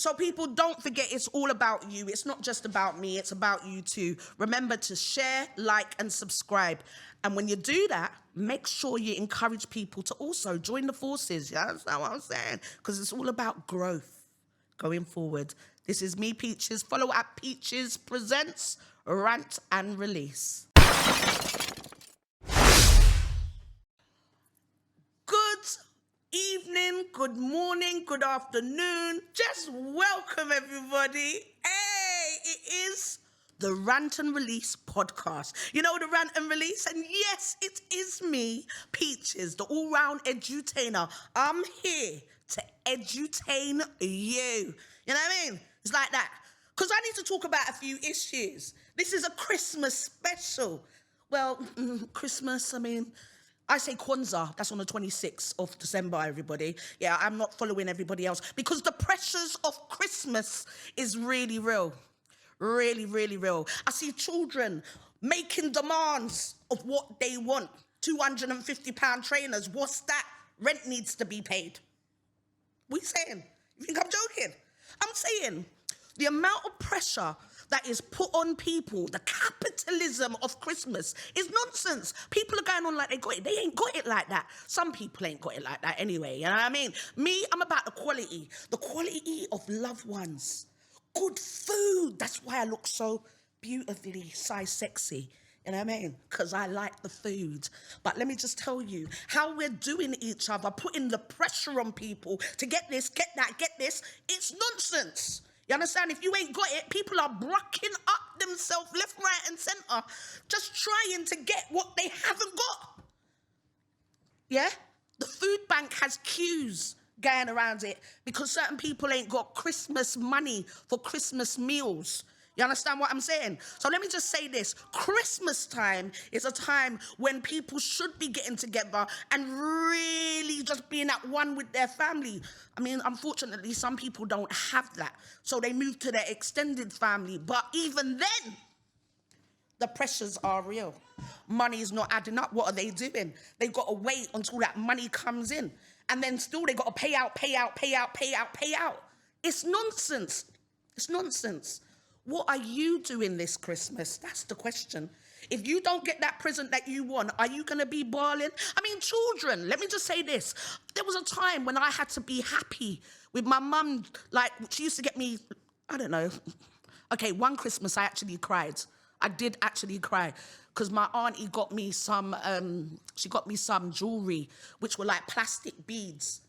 So people, don't forget, it's all about you. It's not just about me, it's about you too. Remember to share, like, and subscribe. And when you do that, make sure you encourage people to also join the forces. Yeah, that's what I'm saying. Because it's all about growth going forward. This is me, Peaches. Follow at Peaches Presents Rant and Release. Good evening, good morning, good afternoon. Just welcome, everybody. Hey, it is the Rant and Release podcast. You know, the Rant and Release? And yes, it is me, Peaches, the all-round edutainer. I'm here to edutain you. You know what I mean? It's like that. Because I need to talk about a few issues. This is a Christmas special. Well, Christmas, I mean, I say Kwanzaa, that's on the 26th of December, everybody. Yeah, I'm not following everybody else because the pressures of Christmas is really real. Really, really real. I see children making demands of what they want. £250 trainers, what's that? Rent needs to be paid. What are you saying? You think I'm joking? I'm saying the amount of pressure that is put on people, the capitalism of Christmas is nonsense. People are going on like they got it. They ain't got it like that. Some people ain't got it like that anyway, you know what I mean? Me, I'm about the quality of loved ones. Good food. That's why I look so beautifully size sexy. You know what I mean? Because I like the food. But let me just tell you how we're doing each other, putting the pressure on people to get this, get that, get this. It's nonsense. You understand? If you ain't got it, people are brocking up themselves left, right, and centre, just trying to get what they haven't got. Yeah? The food bank has queues going around it because certain people ain't got Christmas money for Christmas meals. You understand what I'm saying? So let me just say this. Christmas time is a time when people should be getting together and really just being at one with their family. I mean, unfortunately, some people don't have that. So they move to their extended family. But even then, the pressures are real. Money is not adding up. What are they doing? They've got to wait until that money comes in. And then still they got to pay out. It's nonsense. It's nonsense. What are you doing this Christmas? That's the question. If you don't get that present that you want, are you going to be bawling? I mean, children, let me just say this. There was a time when I had to be happy with my mum. Like, she used to get me, I don't know. Okay, one Christmas I actually cried. I did actually cry because my auntie got me some, she got me some jewelry, which were like plastic beads.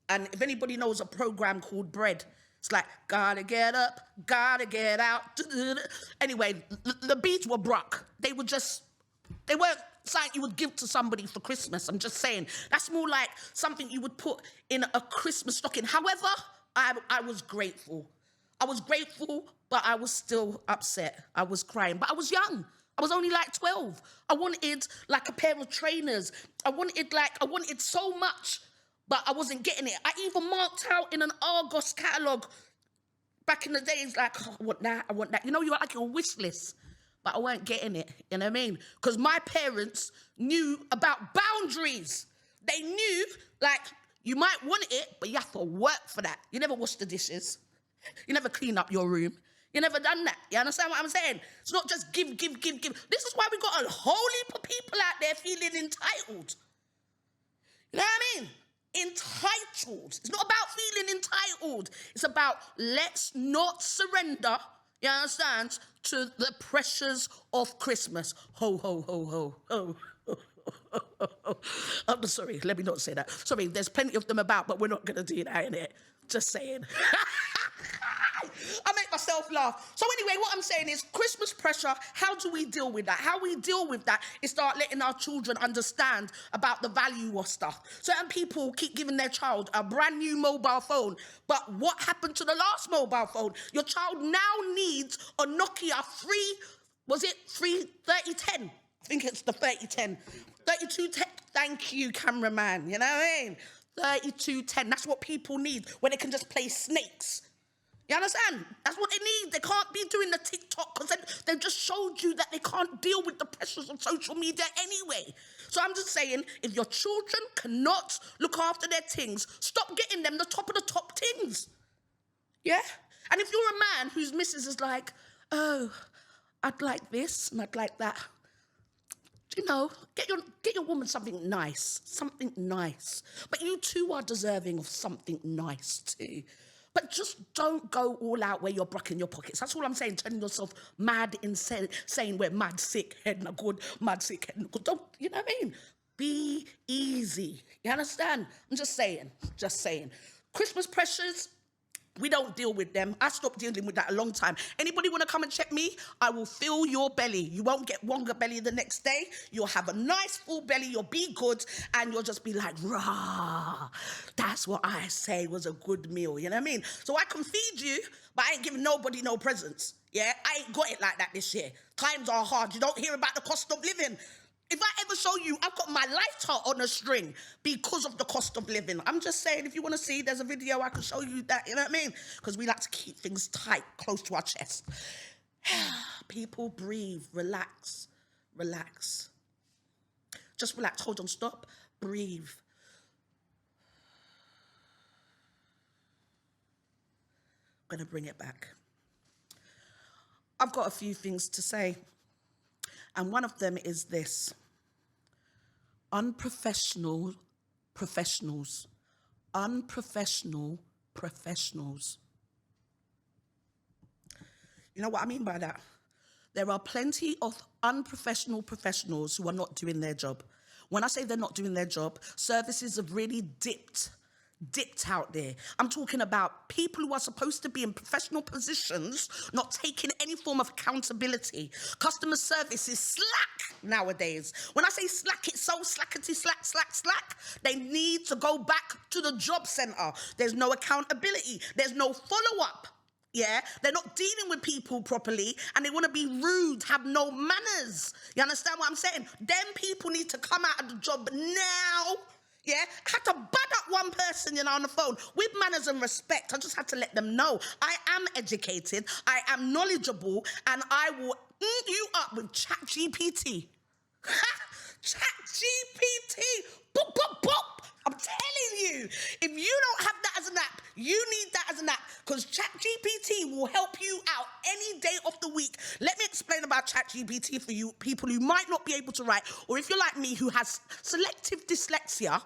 And if anybody knows a program called Bread, it's like, gotta get up, gotta get out. Anyway, the beads were broke. They weren't something you would give to somebody for Christmas. I'm just saying. That's more like something you would put in a Christmas stocking. However, I was grateful. I was grateful, but I was still upset. I was crying, but I was young. I was only like 12. I wanted like a pair of trainers. I wanted so much, but I wasn't getting it. I even marked out in an Argos catalogue back in the days, like, oh, I want that. You know, you had like your wish list, but I weren't getting it, you know what I mean? Because my parents knew about boundaries. They knew, like, you might want it, but you have to work for that. You never wash the dishes. You never clean up your room. You never done that. You understand what I'm saying? It's not just give. This is why we got a whole heap of people out there feeling entitled. You know what I mean? Entitled. It's not about feeling entitled. It's about let's not surrender, you understand, to the pressures of Christmas. Ho, ho, ho, ho, ho. I'm sorry, let me not say that. Sorry, there's plenty of them about, but we're not going to do that, innit? Just saying. I make myself laugh. So anyway, what I'm saying is Christmas pressure, how do we deal with that? How we deal with that is start letting our children understand about the value of stuff. Certain people keep giving their child a brand new mobile phone, but what happened to the last mobile phone? Your child now needs a Nokia 3010? I think it's the 3010. 3210, thank you, cameraman, you know what I mean? 3210, that's what people need, where they can just play snakes. You understand? That's what they need. They can't be doing the TikTok because they've just showed you that they can't deal with the pressures of social media anyway. So I'm just saying, if your children cannot look after their things, stop getting them the top of the top things. Yeah? And if you're a man whose missus is like, oh, I'd like this and I'd like that, you know, get your woman something nice. But you too are deserving of something nice too. But just don't go all out where you're bucking your pockets. That's all I'm saying, turning yourself mad, insane, saying we're mad, sick, head not good, mad, sick, head not good. Don't, you know what I mean? Be easy. You understand? I'm just saying. Christmas pressures, we don't deal with them. I stopped dealing with that a long time. Anybody want to come and check me? I will fill your belly. You won't get wonga belly the next day. You'll have a nice full belly. You'll be good. And you'll just be like, rah. That's what I say was a good meal. You know what I mean? So I can feed you, but I ain't giving nobody no presents. Yeah? I ain't got it like that this year. Times are hard. You don't hear about the cost of living. If I ever show you, I've got my lifestyle on a string because of the cost of living. I'm just saying, if you want to see, there's a video I can show you that, you know what I mean? Because we like to keep things tight, close to our chest. People, breathe, relax. Just relax, hold on, stop, breathe. I'm going to bring it back. I've got a few things to say. And one of them is this. Unprofessional professionals. You know what I mean by that? There are plenty of unprofessional professionals who are not doing their job. When I say they're not doing their job, services have really dipped out there. I'm talking about people who are supposed to be in professional positions not taking any form of accountability. Customer service is slack nowadays. When I say slack, it's so slackety slack. They need to go back to the job centre. There's no accountability. There's no follow-up. Yeah, they're not dealing with people properly and they want to be rude, have no manners. You understand what I'm saying? Them people need to come out of the job now. Yeah, I had to bud up one person, you know, on the phone with manners and respect. I just had to let them know I am educated, I am knowledgeable, and I will eat you up with ChatGPT. ChatGPT, boop, boop, boop. I'm telling you, if you don't have that as an app, you need that as an app because ChatGPT will help you out any day of the week. Let me explain about ChatGPT for you people who might not be able to write, or if you're like me who has selective dyslexia,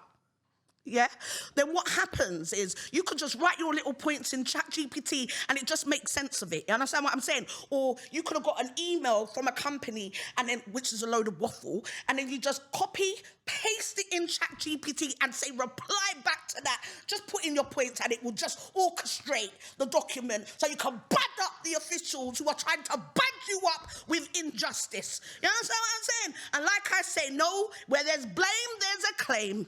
yeah, then what happens is you could just write your little points in ChatGPT and it just makes sense of it. You understand what I'm saying? Or you could have got an email from a company and then, which is a load of waffle, and then you just copy, paste it in ChatGPT and say reply back to that. Just put in your points and it will just orchestrate the document so you can bad up the officials who are trying to bad you up with injustice. You understand what I'm saying? And like I say, no, where there's blame, there's a claim.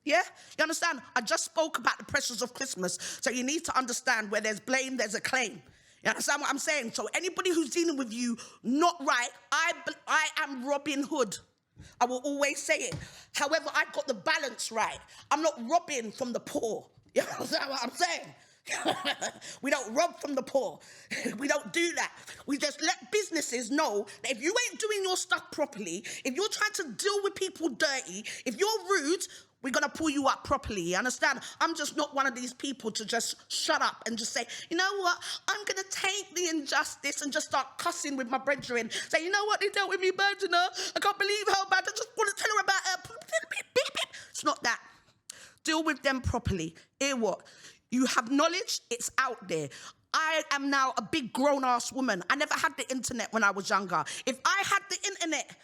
Yeah? You understand? I just spoke about the pressures of Christmas, so you need to understand where there's blame, there's a claim. You understand what I'm saying? So anybody who's dealing with you not right, I am Robin Hood. I will always say it. However, I got the balance right. I'm not robbing from the poor. You understand what I'm saying? We don't rob from the poor. We don't do that. We just let businesses know that if you ain't doing your stuff properly, if you're trying to deal with people dirty, if you're rude, we're going to pull you up properly, you understand? I'm just not one of these people to just shut up and just say, you know what, I'm going to take the injustice and just start cussing with my brethren. Say, you know what, they dealt with me bad, you know? I can't believe how bad, I just want to tell her about her. It's not that. Deal with them properly. Hear what? You have knowledge, it's out there. I am now a big grown-ass woman. I never had the internet when I was younger. If I had the internet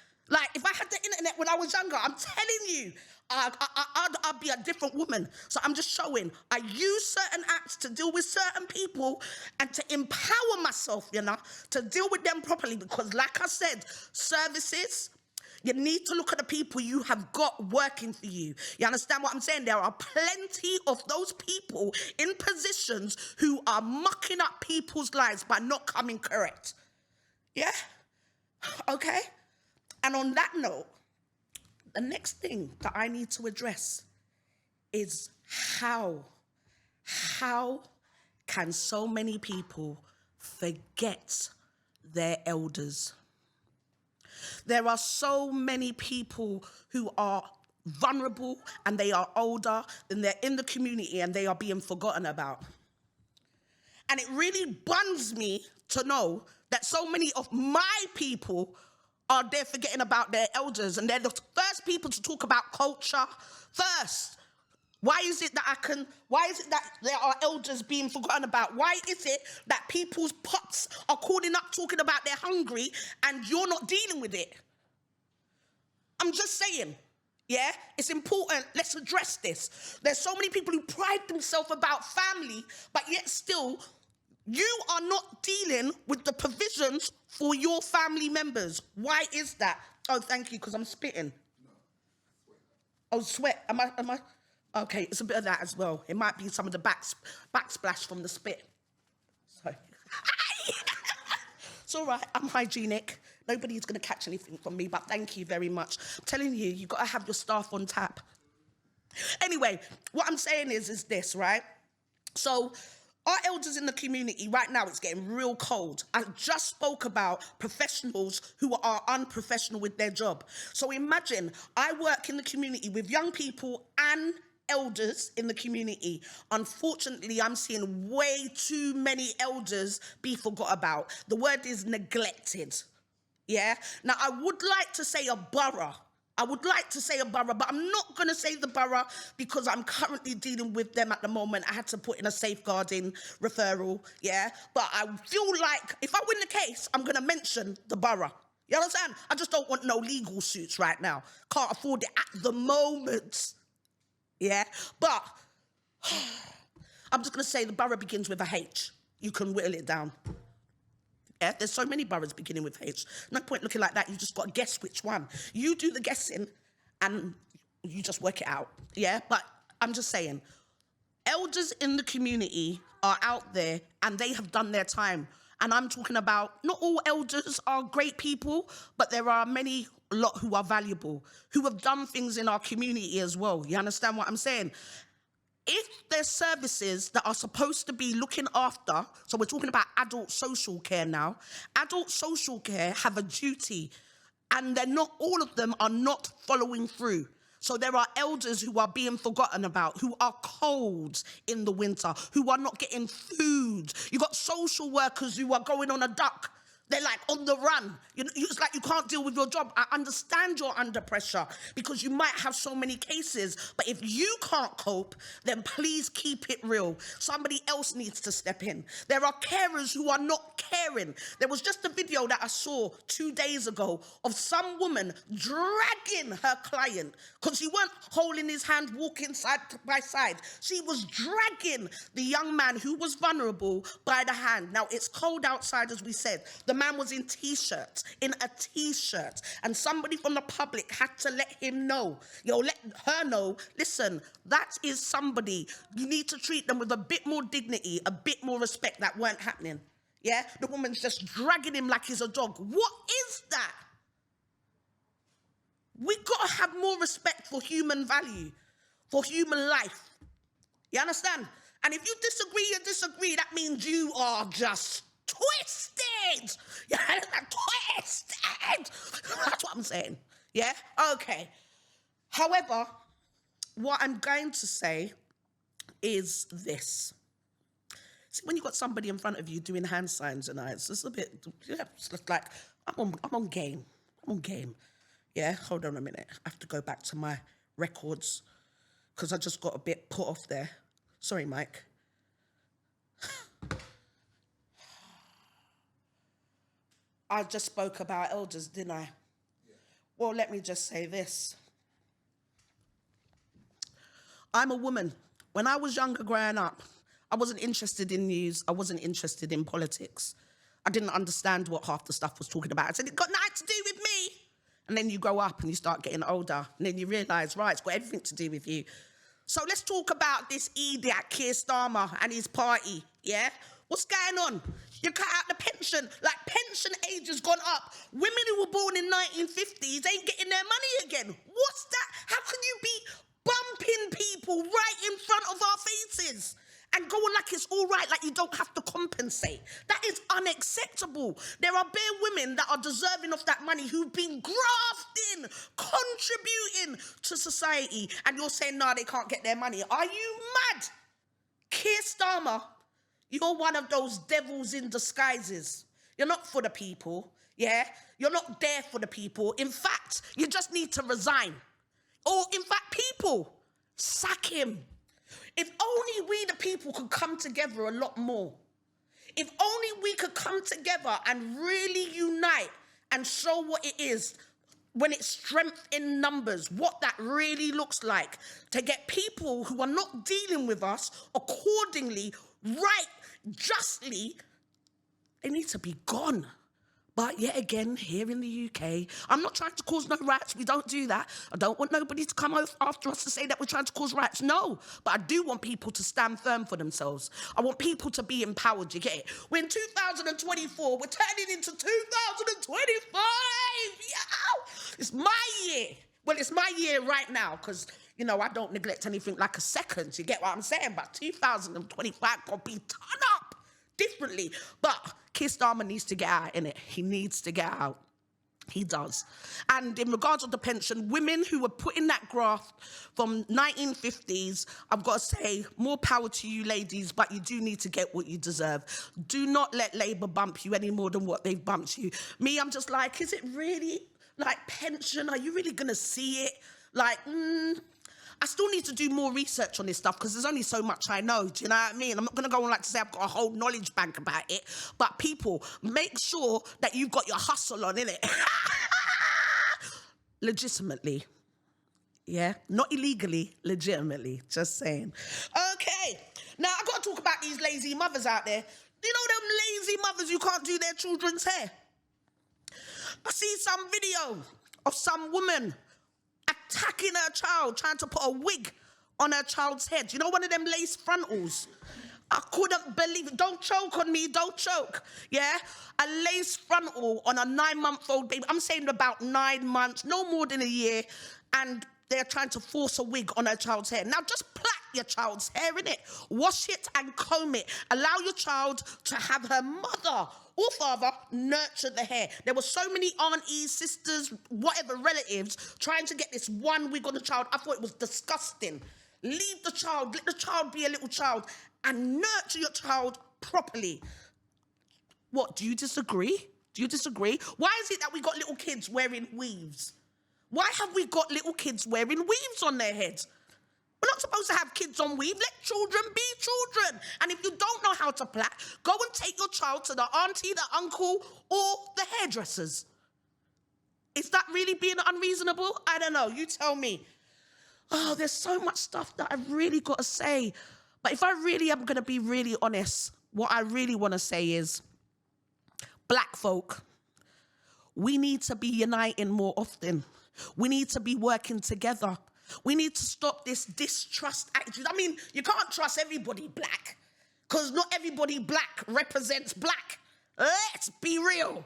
when I was younger, I'm telling you, I'd be a different woman. So I'm just showing I use certain apps to deal with certain people and to empower myself, you know, to deal with them properly. Because like I said, services, you need to look at the people you have got working for you. You understand what I'm saying? There are plenty of those people in positions who are mucking up people's lives by not coming correct. Yeah? Okay? And on that note, the next thing that I need to address is how can so many people forget their elders? There are so many people who are vulnerable and they are older and they're in the community and they are being forgotten about. And it really buns me to know that so many of my people are there forgetting about their elders, and they're the first people to talk about culture first. Why is it that there are elders being forgotten about? Why is it that people's pots are calling up talking about they're hungry and you're not dealing with it? I'm just saying, yeah, it's important. Let's address this. There's so many people who pride themselves about family, but yet still, you are not dealing with the provisions for your family members. Why is that? Oh, thank you, because I'm spitting. Oh, sweat. Am I? Okay, it's a bit of that as well. It might be some of the backsplash from the spit. Sorry. It's all right, I'm hygienic. Nobody's going to catch anything from me, but thank you very much. I'm telling you, you've got to have your staff on tap. Anyway, what I'm saying is this, right? So our elders in the community, right now, it's getting real cold. I just spoke about professionals who are unprofessional with their job. So imagine, I work in the community with young people and elders in the community. Unfortunately, I'm seeing way too many elders be forgot about. The word is neglected. Yeah? Now, I would like to say a borough. But I'm not going to say the borough because I'm currently dealing with them at the moment. I had to put in a safeguarding referral, yeah? But I feel like if I win the case, I'm going to mention the borough. You understand? I just don't want no legal suits right now. Can't afford it at the moment, yeah? But I'm just going to say the borough begins with a H. You can whittle it down. Yeah, there's so many boroughs beginning with H. No point looking like that. You just got to guess which one. You do the guessing and you just work it out. Yeah, but I'm just saying, elders in the community are out there and they have done their time. And I'm talking about, not all elders are great people, but there are a lot who are valuable, who have done things in our community as well. You understand what I'm saying? If there's services that are supposed to be looking after, so we're talking about adult social care now, adult social care have a duty, and all of them are not following through. So there are elders who are being forgotten about, who are cold in the winter, who are not getting food. You've got social workers who are going on a duck. They're like on the run. It's like you can't deal with your job. I understand you're under pressure because you might have so many cases. But if you can't cope, then please keep it real. Somebody else needs to step in. There are carers who are not caring. There was just a video that I saw 2 days ago of some woman dragging her client because she weren't holding his hand, walking side by side. She was dragging the young man who was vulnerable by the hand. Now, it's cold outside, as we said. The man was in a t-shirt, and somebody from the public had to let him know, let her know, listen, that is somebody, you need to treat them with a bit more dignity, a bit more respect. That weren't happening. Yeah, the woman's just dragging him like he's a dog. What is that? We gotta have more respect for human value, for human life. You understand? And if you disagree, that means you are just twisted. Yeah, twisted. That's what I'm saying. Yeah? Okay. However, what I'm going to say is this. See, when you've got somebody in front of you doing hand signs and it's just a bit, it's just like, I'm on game. Yeah, hold on a minute. I have to go back to my records because I just got a bit put off there. Sorry, Mike. I just spoke about elders, didn't I? Yeah. Well, let me just say this. I'm a woman. When I was younger growing up, I wasn't interested in news. I wasn't interested in politics. I didn't understand what half the stuff was talking about. I said, it got nothing to do with me. And then you grow up and you start getting older. And then you realise, right, it's got everything to do with you. So let's talk about this idiot, Keir Starmer, and his party, yeah? What's going on? You cut out the pension. Like, pension age has gone up. Women who were born in 1950s ain't getting their money again. What's that? How can you be bumping people right in front of our faces and going like it's all right, like you don't have to compensate? That is unacceptable. There are bare women that are deserving of that money who've been grafting, contributing to society, and you're saying, no, they can't get their money. Are you mad? Keir Starmer, You're one of those devils in disguises. You're not for the people, yeah? You're not there for the people. In fact, you just need to resign. Or, in fact, people, sack him. If only we, the people, could come together a lot more. If only we could come together and really unite and show what it is when it's strength in numbers, what that really looks like, to get people who are not dealing with us accordingly, right, justly, they need to be gone. But yet again, here in the UK, I'm not trying to cause no riots. We don't do that. I don't want nobody to come after us to say that we're trying to cause riots. No, but I do want people to stand firm for themselves. I want people to be empowered, you get it? We're in 2024, we're turning into 2025. Yeah. It's my year. Well, it's my year right now because, you know, I don't neglect anything like a second. You get what I'm saying? But 2025 gonna be turn up differently. But Keir Starmer needs to get out, innit? He needs to get out. He does. And in regards to the pension, women who were put in that graft from 1950s, I've got to say, more power to you ladies, but you do need to get what you deserve. Do not let Labour bump you any more than what they've bumped you. Me, I'm just like, is it really like pension? Are you really going to see it? Like, I still need to do more research on this stuff because there's only so much I know. Do you know what I mean? I'm not going to go on like to say I've got a whole knowledge bank about it. But people, make sure that you've got your hustle on, innit? Legitimately. Yeah? Not illegally, legitimately. Just saying. Okay. Now, I've got to talk about these lazy mothers out there. You know them lazy mothers who can't do their children's hair? I see some video of some woman attacking her child, trying to put a wig on her child's head. You know, one of them lace frontals. I couldn't believe it. Don't choke on me, don't choke. Yeah? A lace frontal on a 9-month-old baby. I'm saying about 9 months, no more than a year. And they're trying to force a wig on her child's hair. Now, just plait your child's hair, innit? Wash it and comb it. Allow your child to have her mother or father nurture the hair. There were so many aunties, sisters, whatever, relatives trying to get this one wig on the child. I thought it was disgusting. Leave the child, let the child be a little child and nurture your child properly. What, do you disagree? Do you disagree? Why is it that we got little kids wearing weaves? Why have we got little kids wearing weaves on their heads? We're not supposed to have kids on weave. Let children be children. And if you don't know how to plait, go and take your child to the auntie, the uncle, or the hairdressers. Is that really being unreasonable? I don't know. You tell me. Oh, there's so much stuff that I've really got to say. But if I really am going to be really honest, what I really want to say is, black folk, we need to be uniting more often. We need to be working together. We need to stop this distrust attitude. I mean, you can't trust everybody black because not everybody black represents black. Let's be real.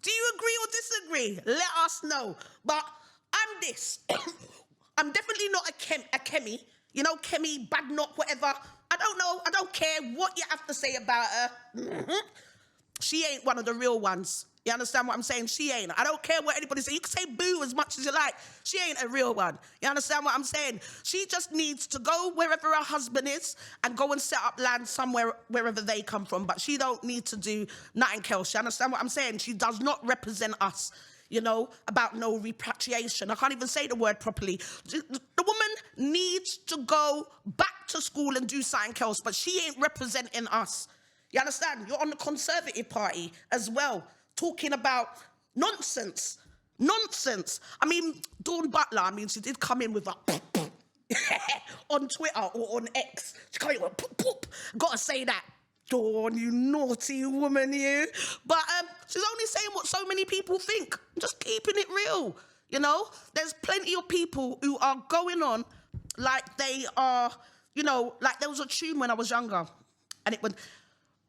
Do you agree or disagree? Let us know. But I'm this. I'm definitely not a Kemi. You know, Kemi, bad knock, whatever. I don't know. I don't care what you have to say about her. She ain't one of the real ones. You understand what I'm saying? She ain't. I don't care what anybody says. You can say boo as much as you like. She ain't a real one. You understand what I'm saying? She just needs to go wherever her husband is and go and set up land somewhere, wherever they come from. But she don't need to do nothing else. You understand what I'm saying? She does not represent us, you know, about no repatriation. I can't even say the word properly. The woman needs to go back to school and do something else, but she ain't representing us. You understand? You're on the Conservative Party as well, talking about nonsense. Nonsense. I mean, Dawn Butler, I mean, she did come in with a on Twitter or on X. She came in with poop, poop. Gotta say that. Dawn, you naughty woman, you. But she's only saying what so many people think. Just keeping it real, you know? There's plenty of people who are going on like they are, you know, like there was a tune when I was younger. And it went,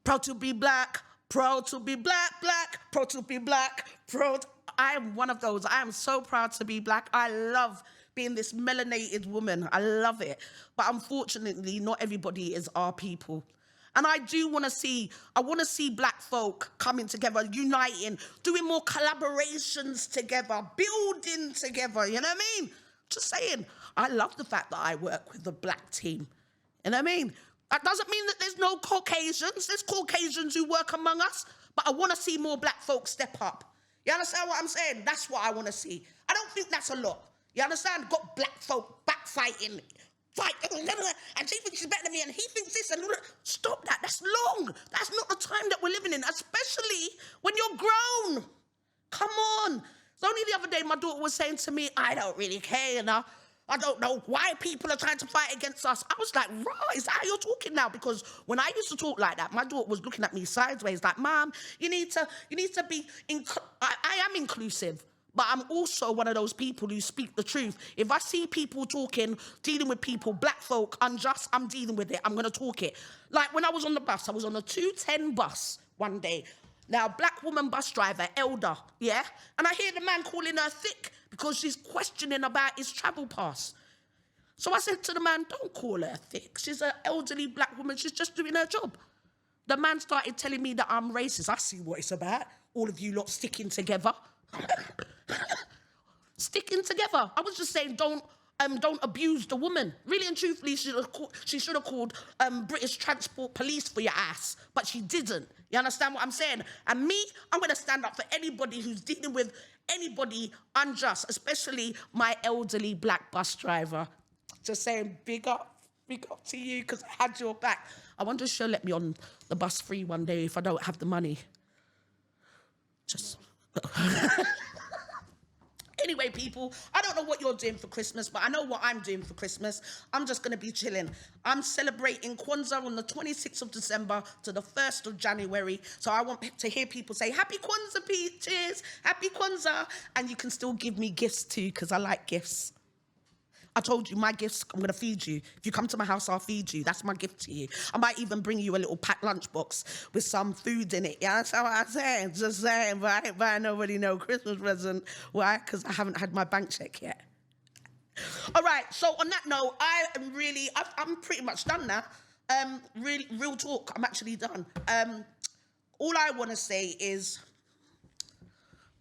proud to be black, proud to be black, black, proud to be black, proud. I am one of those. I am so proud to be black. I love being this melanated woman. I love it. But unfortunately, not everybody is our people. And I do want to see, I want to see black folk coming together, uniting, doing more collaborations together, building together, you know what I mean? Just saying, I love the fact that I work with the black team, you know what I mean? That doesn't mean that there's no Caucasians. There's Caucasians who work among us, but I want to see more black folks step up. You understand what I'm saying? That's what I want to see. I don't think that's a lot. You understand? Got black folk backfighting, and she thinks she's better than me, and he thinks this, and stop that. That's long. That's not the time that we're living in, especially when you're grown. Come on. It's only the other day my daughter was saying to me, I don't really care, you know. I don't know why people are trying to fight against us. I was like, right, is that how you're talking now? Because when I used to talk like that, my daughter was looking at me sideways like, Mom, you need to be, I am inclusive, but I'm also one of those people who speak the truth. If I see people talking, dealing with people, black folk, unjust, I'm dealing with it. I'm going to talk it. Like when I was on the bus, I was on a 210 bus one day. Now, black woman bus driver, elder, yeah? And I hear the man calling her thick because she's questioning about his travel pass. So I said to the man, don't call her thick. She's an elderly black woman. She's just doing her job. The man started telling me that I'm racist. I see what it's about. All of you lot sticking together. Sticking together. I was just saying, don't abuse the woman. Really and truthfully, she should have called British Transport Police for your ass, but she didn't. You understand what I'm saying? And me, I'm going to stand up for anybody who's dealing with anybody unjust, especially my elderly black bus driver. Just saying, big up to you, because I had your back. I wonder if she'll let me on the bus free one day if I don't have the money. Just... Anyway, people, I don't know what you're doing for Christmas, but I know what I'm doing for Christmas. I'm just going to be chilling. I'm celebrating Kwanzaa on the 26th of December to the 1st of January. So I want to hear people say, Happy Kwanzaa, Peaches, Happy Kwanzaa. And you can still give me gifts too, because I like gifts. I told you, my gifts, I'm going to feed you. If you come to my house, I'll feed you. That's my gift to you. I might even bring you a little packed lunchbox with some food in it. Yeah, that's what I'm saying. Just saying, but I ain't buying nobody no Christmas present. Why? Because I haven't had my bank check yet. All right, so on that note, I'm pretty much done now. Real talk, I'm actually done. All I want to say is,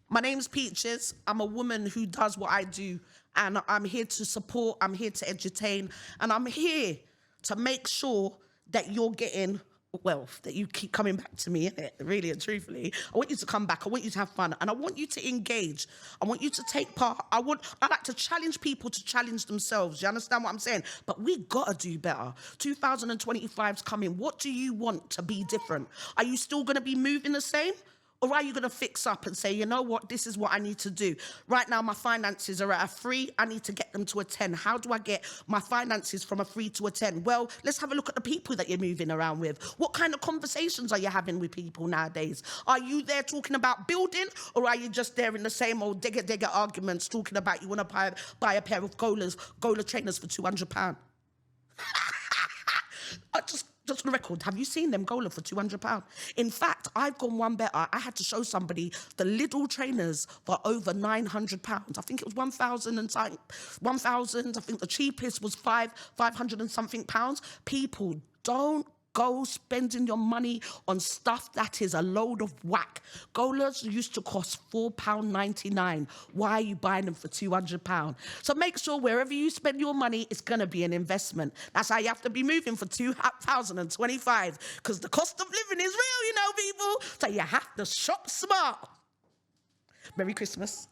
my name's Peaches. I'm a woman who does what I do. And I'm here to support, I'm here to entertain, and I'm here to make sure that you're getting, well, that you keep coming back to me, innit? Really and truthfully. I want you to come back, I want you to have fun, and I want you to engage. I want you to take part. I like to challenge people to challenge themselves. You understand what I'm saying? But we gotta do better. 2025's coming. What do you want to be different? Are you still gonna be moving the same? Or are you going to fix up and say, you know what, this is what I need to do? Right now, my finances are at a 3. I need to get them to a 10. How do I get my finances from a 3 to a 10? Well, let's have a look at the people that you're moving around with. What kind of conversations are you having with people nowadays? Are you there talking about building, or are you just there in the same old digger arguments talking about you want to buy a pair of Gola trainers for £200? Just on the record, have you seen them Gola for £200? In fact, I've gone one better. I had to show somebody the little trainers for over £900. I think it was 1,000 and something. 1,000. I think the cheapest was 500 and something pounds. People, don't go spending your money on stuff that is a load of whack. Golas used to cost £4.99. Why are you buying them for £200? So make sure wherever you spend your money, it's going to be an investment. That's how you have to be moving for 2025, because the cost of living is real, you know, people. So you have to shop smart. Merry Christmas.